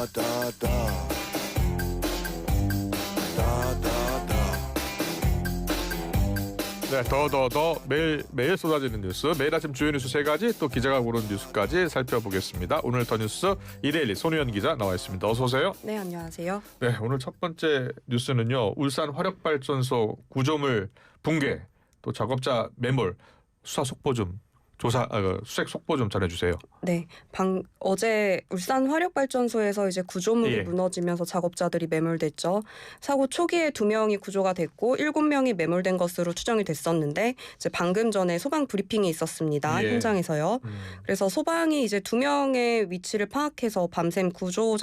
네, 더 매일 쏟아지는 뉴스, 매일 아침 주요 뉴스 3가지, 또 기자가 고른 뉴스까지 살펴보겠습니다. 오늘 더 뉴스 이데일리 손우연 기자 나와 있습니다. 어서 오세요. 네, 안녕하세요. 네, 오늘 첫 번째 뉴스는요. 울산 화력발전소 구조물 붕괴, 또 작업자 매몰 수사 속보 좀 수색 속보 좀 전해주세요. 네, 어제 울산 화력발전소에서 이제 구조물이 무너지면서 작업자들이 매몰됐죠. 사고 초기에 2명이 구조가 됐고 7명이 매몰된 것으로 추정이 됐었는데 이제 방금 전에 소방 브리핑이 있었습니다. 현장에서요. 그래서 소방이 이제 2명의 위치를 파악해서 밤샘 구조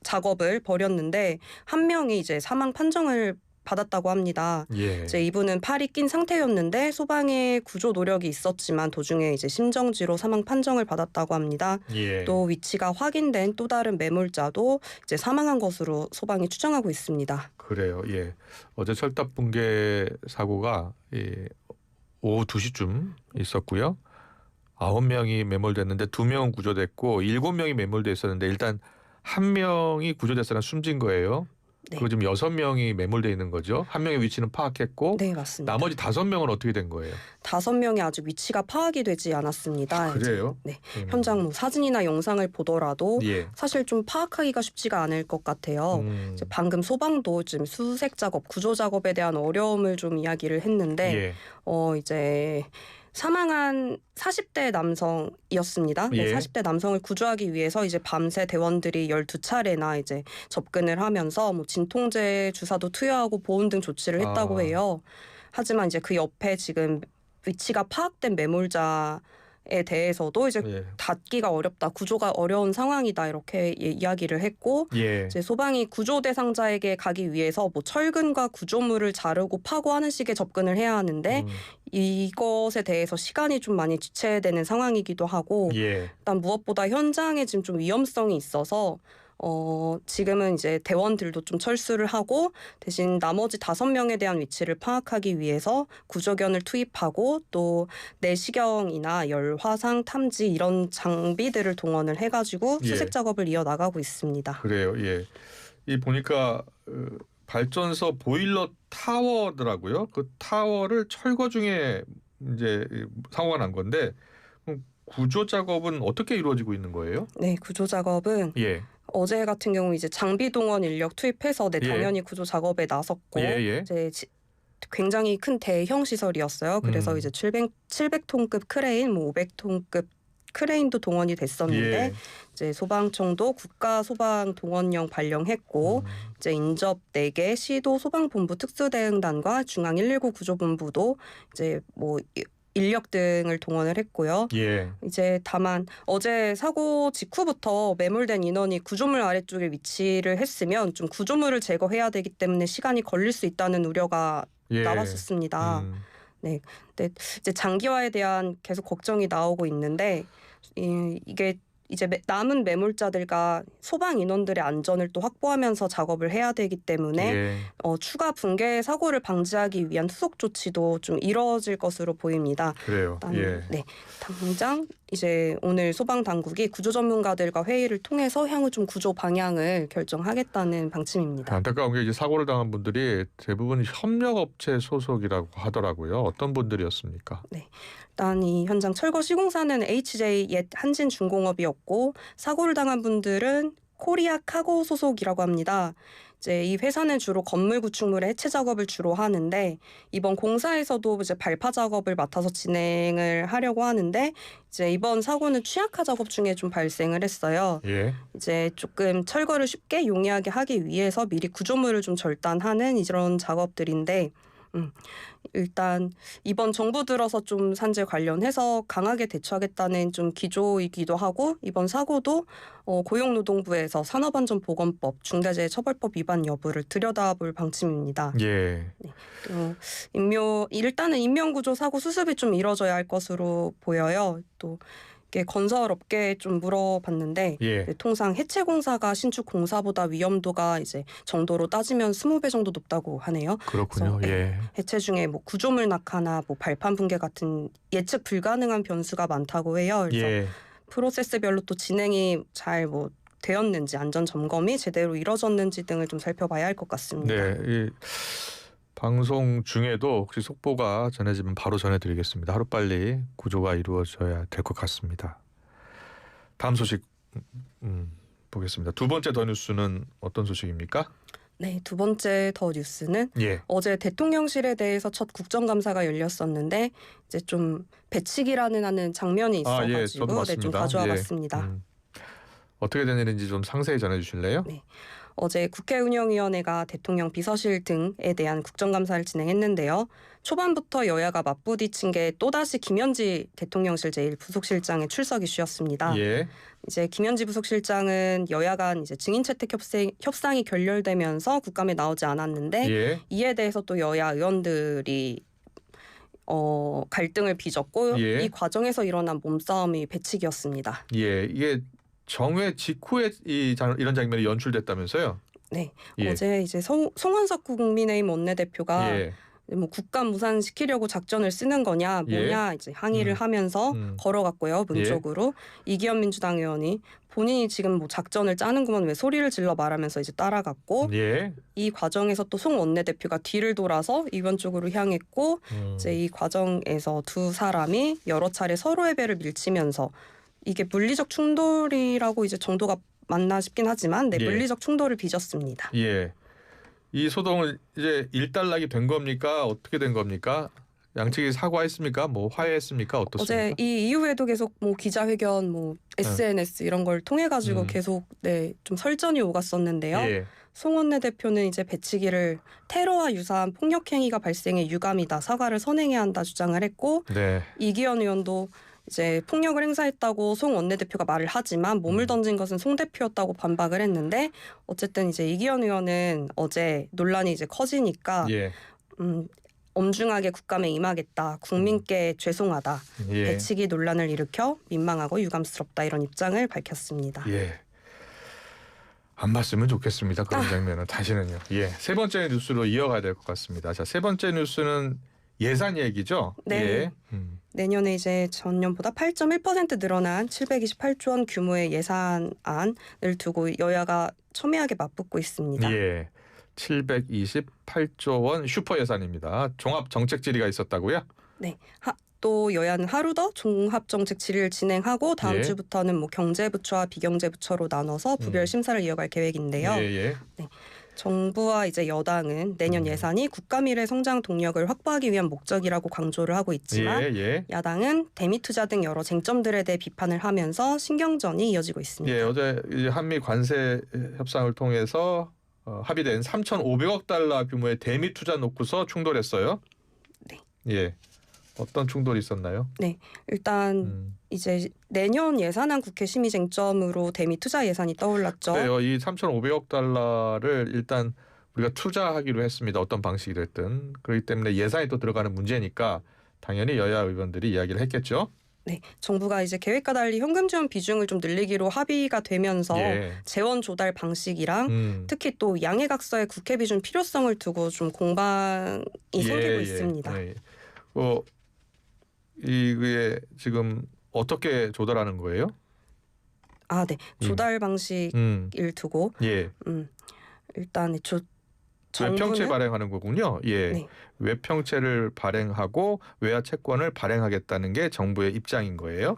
작업을 벌였는데 1명이 이제 사망 판정을 받았다고 합니다. 이제 이분은 팔이 낀 상태였는데 소방의 구조 노력이 있었지만 도중에 이제 심정지로 사망 판정을 받았다고 합니다. 또 위치가 확인된 또 다른 매몰자도 이제 사망한 것으로 소방이 추정하고 있습니다. 그래요. 예. 어제 철탑 붕괴 사고가 오후 2시쯤 있었고요. 9명이 매몰됐는데 2명은 구조됐고 7명이 매몰돼 있었는데 일단 1명이 구조됐으나 숨진 거예요. 네. 그리고 지금 6명이 매몰돼 있는 거죠. 1명의 위치는 파악했고, 네, 맞습니다. 나머지 5명은 어떻게 된 거예요? 5명이 아직 위치가 파악이 되지 않았습니다. 그래요? 네, 현장 뭐 사진이나 영상을 보더라도 사실 좀 파악하기가 쉽지가 않을 것 같아요. 이제 방금 소방도 지금 수색 작업, 구조 작업에 대한 어려움을 좀 이야기를 했는데, 이제 사망한 40대 남성이었습니다. 네, 40대 남성을 구조하기 위해서 이제 밤새 대원들이 12차례나 이제 접근을 하면서 뭐 진통제 주사도 투여하고 보온 등 조치를 했다고 해요. 하지만 이제 그 옆에 지금 위치가 파악된 매몰자에 대해서도 이제 닿기가 어렵다, 구조가 어려운 상황이다 이렇게 이야기를 했고 이제 소방이 구조 대상자에게 가기 위해서 뭐 철근과 구조물을 자르고 파고하는 식의 접근을 해야 하는데 이것에 대해서 시간이 좀 많이 지체되는 상황이기도 하고 일단 무엇보다 현장에 지금 좀 위험성이 있어서 지금은 이제 대원들도 좀 철수를 하고 대신 나머지 5명에 대한 위치를 파악하기 위해서 구조견을 투입하고 또 내시경이나 열화상 탐지 이런 장비들을 동원을 해가지고 수색 작업을 이어나가고 있습니다. 그래요. 예. 이 보니까 발전소 보일러 타워더라고요. 그 타워를 철거 중에 이제 사고가 난 건데 구조 작업은 어떻게 이루어지고 있는 거예요? 네, 구조 작업은 어제 같은 경우 이제 장비 동원 인력 투입해서 당연히 구조 작업에 나섰고 이제 굉장히 큰 대형 시설이었어요. 그래서 이제 700톤급 크레인, 뭐 500톤급 크레인도 동원이 됐었는데 이제 소방청도 국가 소방 동원령 발령했고 이제 인접 4개 시도 소방본부 특수대응단과 중앙 119 구조본부도 이제 뭐 인력 등을 동원을 했고요. 이제 다만 어제 사고 직후부터 매몰된 인원이 구조물 아래쪽에 위치를 했으면 좀 구조물을 제거해야 되기 때문에 시간이 걸릴 수 있다는 우려가 나왔었습니다. 네, 근데 이제 장기화에 대한 계속 걱정이 나오고 있는데 이게 이제 남은 매몰자들과 소방 인원들의 안전을 또 확보하면서 작업을 해야 되기 때문에 추가 붕괴 사고를 방지하기 위한 후속 조치도 좀 이뤄질 것으로 보입니다. 그래요. 네, 당장 이제 오늘 소방 당국이 구조 전문가들과 회의를 통해서 향후 좀 구조 방향을 결정하겠다는 방침입니다. 안타까운 게 이제 사고를 당한 분들이 대부분 협력업체 소속이라고 하더라고요. 어떤 분들이었습니까? 네. 일단 이 현장 철거 시공사는 HJ 옛 한진중공업이었고 사고를 당한 분들은 코리아 카고 소속이라고 합니다. 이제 이 회사는 주로 건물 구축물의 해체 작업을 주로 하는데 이번 공사에서도 이제 발파 작업을 맡아서 진행을 하려고 하는데 이제 이번 사고는 취약화 작업 중에 좀 발생을 했어요. 이제 조금 철거를 쉽게 용이하게 하기 위해서 미리 구조물을 좀 절단하는 이런 작업들인데 일단 이번 정부 들어서 좀 산재 관련해서 강하게 대처하겠다는 좀 기조이기도 하고 이번 사고도 고용노동부에서 산업안전보건법, 중대재해처벌법 위반 여부를 들여다볼 방침입니다. 네. 일단은 인명구조 사고 수습이 좀 이뤄져야 할 것으로 보여요. 또 이게 건설업계에 좀 물어봤는데 통상 해체 공사가 신축 공사보다 위험도가 이제 정도로 따지면 20배 정도 높다고 하네요. 그렇군요. 해체 중에 뭐 구조물 낙하나 뭐 발판 붕괴 같은 예측 불가능한 변수가 많다고 해요. 그래서 프로세스별로 또 진행이 잘 뭐 되었는지 안전 점검이 제대로 이뤄졌는지 등을 좀 살펴봐야 할 것 같습니다. 네, 이 방송 중에도 혹시 속보가 전해지면 바로 전해드리겠습니다. 하루빨리 구조가 이루어져야 될 것 같습니다. 다음 소식 보겠습니다. 두 번째 더 뉴스는 어떤 소식입니까? 네, 두 번째 더 뉴스는 예. 어제 대통령실에 대해서 첫 국정감사가 열렸었는데 이제 좀 배치기라는 하는 장면이 있어가지고 네, 좀 가져와 봤습니다. 어떻게 된 일인지 좀 상세히 전해주실래요? 네. 어제 국회운영위원회가 대통령 비서실 등에 대한 국정감사를 진행했는데요. 초반부터 여야가 맞부딪힌 게 또다시 김현지 대통령실 제1부속실장의 출석 이슈였습니다. 예. 이제 김현지 부속실장은 여야 간 이제 증인 채택 협상이 결렬되면서 국감에 나오지 않았는데 예. 이에 대해서 또 여야 의원들이 갈등을 빚었고 예. 이 과정에서 일어난 몸싸움이 배치기였습니다. 예, 이게 정회 직후에 이런 장면이 연출됐다면서요? 네, 예. 어제 이제 송원석 국민의힘 원내대표가 예. 뭐 국감 무산시키려고 작전을 쓰는 거냐 뭐냐 이제 항의를 하면서 걸어갔고요 문쪽으로. 이기현 민주당 의원이 본인이 지금 뭐 작전을 짜는구만 왜 소리를 질러 말하면서 이제 따라갔고 예. 이 과정에서 또 송 원내대표가 뒤를 돌아서 의원 쪽으로 향했고 이제 이 과정에서 두 사람이 여러 차례 서로의 배를 밀치면서 이게 물리적 충돌이라고 이제 정도가 맞나 싶긴 하지만 네, 예. 물리적 충돌을 빚었습니다. 예. 이 소동을 이제 일단락이 된 겁니까? 어떻게 된 겁니까? 양측이 사과했습니까? 뭐 화해했습니까? 어떻습니까? 어제 이 이후에도 계속 뭐 기자회견, 뭐 SNS 이런 걸 통해 가지고 계속 네, 좀 설전이 오갔었는데요. 예. 송 원내대표는 이제 배치기를 테러와 유사한 폭력 행위가 발생해 유감이다, 사과를 선행해야 한다 주장을 했고 네. 이기현 의원도 이제 폭력을 행사했다고 송 원내대표가 말을 하지만 몸을 던진 것은 송 대표였다고 반박을 했는데 어쨌든 이제 이기현 의원은 어제 논란이 이제 커지니까 예. 엄중하게 국감에 임하겠다. 국민께 죄송하다. 예. 배치기 논란을 일으켜 민망하고 유감스럽다 이런 입장을 밝혔습니다. 예. 안 봤으면 좋겠습니다. 그런 장면은 다시는요. 예. 세 번째 뉴스로 이어가야 될 것 같습니다. 자, 세 번째 뉴스는 예산 얘기죠. 네. 예. 내년에 이제 전년보다 8.1% 늘어난 728조 원 규모의 예산안을 두고 여야가 첨예하게 맞붙고 있습니다. 예. 728조 원 슈퍼 예산입니다. 종합 정책 질의가 있었다고요? 네. 또 여야는 하루 더 종합 정책 질의를 진행하고 다음 예. 주부터는 뭐 경제부처와 비경제부처로 나눠서 부별 심사를 이어갈 계획인데요. 예. 네. 정부와 이제 여당은 내년 예산이 국가 미래 성장 동력을 확보하기 위한 목적이라고 강조를 하고 있지만 야당은 대미 투자 등 여러 쟁점들에 대해 비판을 하면서 신경전이 이어지고 있습니다. 예, 어제 한미 관세 협상을 통해서 합의된 3,500억 달러 규모의 대미 투자 놓고서 충돌했어요. 네. 예. 어떤 충돌이 있었나요? 네, 일단 이제 내년 예산안 국회 심의 쟁점으로 대미 투자 예산이 떠올랐죠. 그래요. 이 3,500억 달러를 일단 우리가 투자하기로 했습니다. 어떤 방식이 됐든. 그렇기 때문에 예산이 또 들어가는 문제니까 당연히 여야 의원들이 이야기를 했겠죠. 네, 정부가 이제 계획과 달리 현금 지원 비중을 좀 늘리기로 합의가 되면서 재원 조달 방식이랑 특히 또 양해각서의 국회 비준 필요성을 두고 좀 공방이 생기고 있습니다. 이게 지금 어떻게 조달하는 거예요? 네. 조달 방식을 두고 일단 외평채 발행하는 거군요. 예. 네. 외평채를 발행하고 외화 채권을 발행하겠다는 게 정부의 입장인 거예요.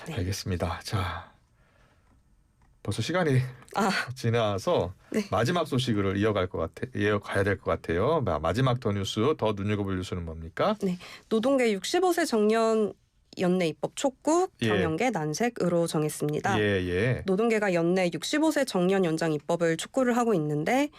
네. 알겠습니다. 자, 벌써 시간이 지나서 마지막 소식으로 이어가야 될 것 같아요. 마지막 더 뉴스, 더 눈여겨볼 뉴스는 뭡니까? 네, 노동계 65세 정년 연내 입법 촉구 경영계 난색으로 정했습니다. 노동계가 연내 65세 정년 연장 입법을 촉구를 하고 있는데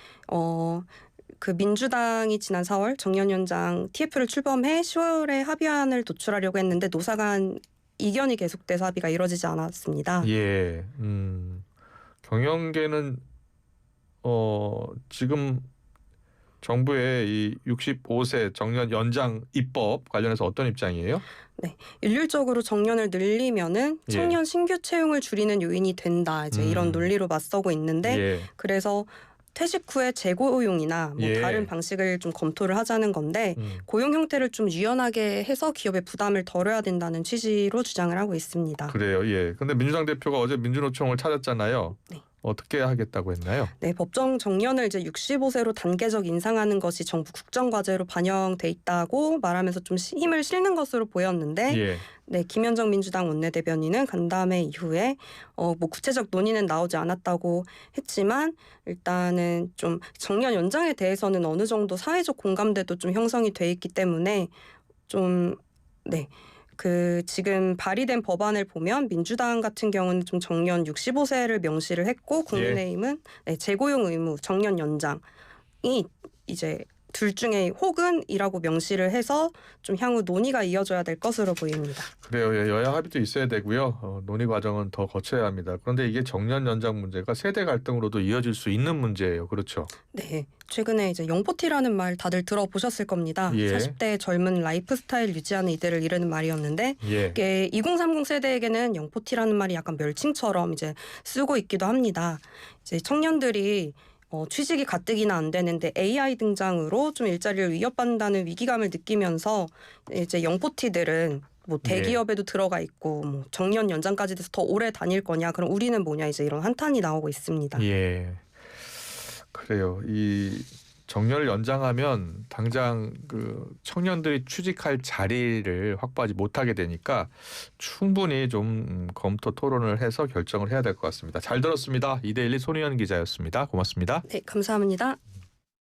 그 민주당이 지난 4월 정년 연장 TF를 출범해 10월에 합의안을 도출하려고 했는데 노사 간 이견이 계속돼서 합의가 이루어지지 않았습니다. 예. 경영계는 지금 정부의 이 65세 정년 연장 입법 관련해서 어떤 입장이에요? 네, 일률적으로 정년을 늘리면은 청년 신규 채용을 줄이는 요인이 된다. 이제 이런 논리로 맞서고 있는데 그래서 퇴직 후에 재고용이나 뭐 예. 다른 방식을 좀 검토를 하자는 건데 고용 형태를 좀 유연하게 해서 기업의 부담을 덜어야 된다는 취지로 주장을 하고 있습니다. 그래요. 예. 근데 민주당 대표가 어제 민주노총을 찾았잖아요. 네. 어떻게 하겠다고 했나요? 네, 법정 정년을 이제 65세로 단계적 인상하는 것이 정부 국정과제로 반영돼 있다고 말하면서 좀 힘을 실는 것으로 보였는데, 예. 네, 김현정 민주당 원내대변인은 간담회 이후에 뭐 구체적 논의는 나오지 않았다고 했지만 일단은 좀 정년 연장에 대해서는 어느 정도 사회적 공감대도 좀 형성이 돼 있기 때문에 좀 네. 지금 발의된 법안을 보면 민주당 같은 경우는 좀 정년 65세를 명시를 했고 국민의힘은 네, 재고용 의무 정년 연장이 이제 둘 중에 혹은이라고 명시를 해서 좀 향후 논의가 이어져야 될 것으로 보입니다. 그래요. 예, 여야 합의도 있어야 되고요. 논의 과정은 더 거쳐야 합니다. 그런데 이게 정년 연장 문제가 세대 갈등으로도 이어질 수 있는 문제예요. 그렇죠? 네. 최근에 이제 영포티라는 말 다들 들어보셨을 겁니다. 예. 40대 젊은 라이프 스타일 유지하는 이들을 이르는 말이었는데 예. 이게 2030 세대에게는 영포티라는 말이 약간 멸칭처럼 이제 쓰고 있기도 합니다. 이제 청년들이 취직이 가뜩이나 안 되는데 AI 등장으로 좀 일자리를 위협받는다는 위기감을 느끼면서 이제 영포티들은 뭐 대기업에도 들어가 있고 뭐 정년 연장까지 돼서 더 오래 다닐 거냐, 그럼 우리는 뭐냐, 이제 이런 한탄이 나오고 있습니다. 예. 그래요. 이 정년을 연장하면 당장 그 청년들이 취직할 자리를 확보하지 못하게 되니까 충분히 좀 검토 토론을 해서 결정을 해야 될 것 같습니다. 잘 들었습니다. 이데일리 손희연 기자였습니다. 고맙습니다. 네, 감사합니다.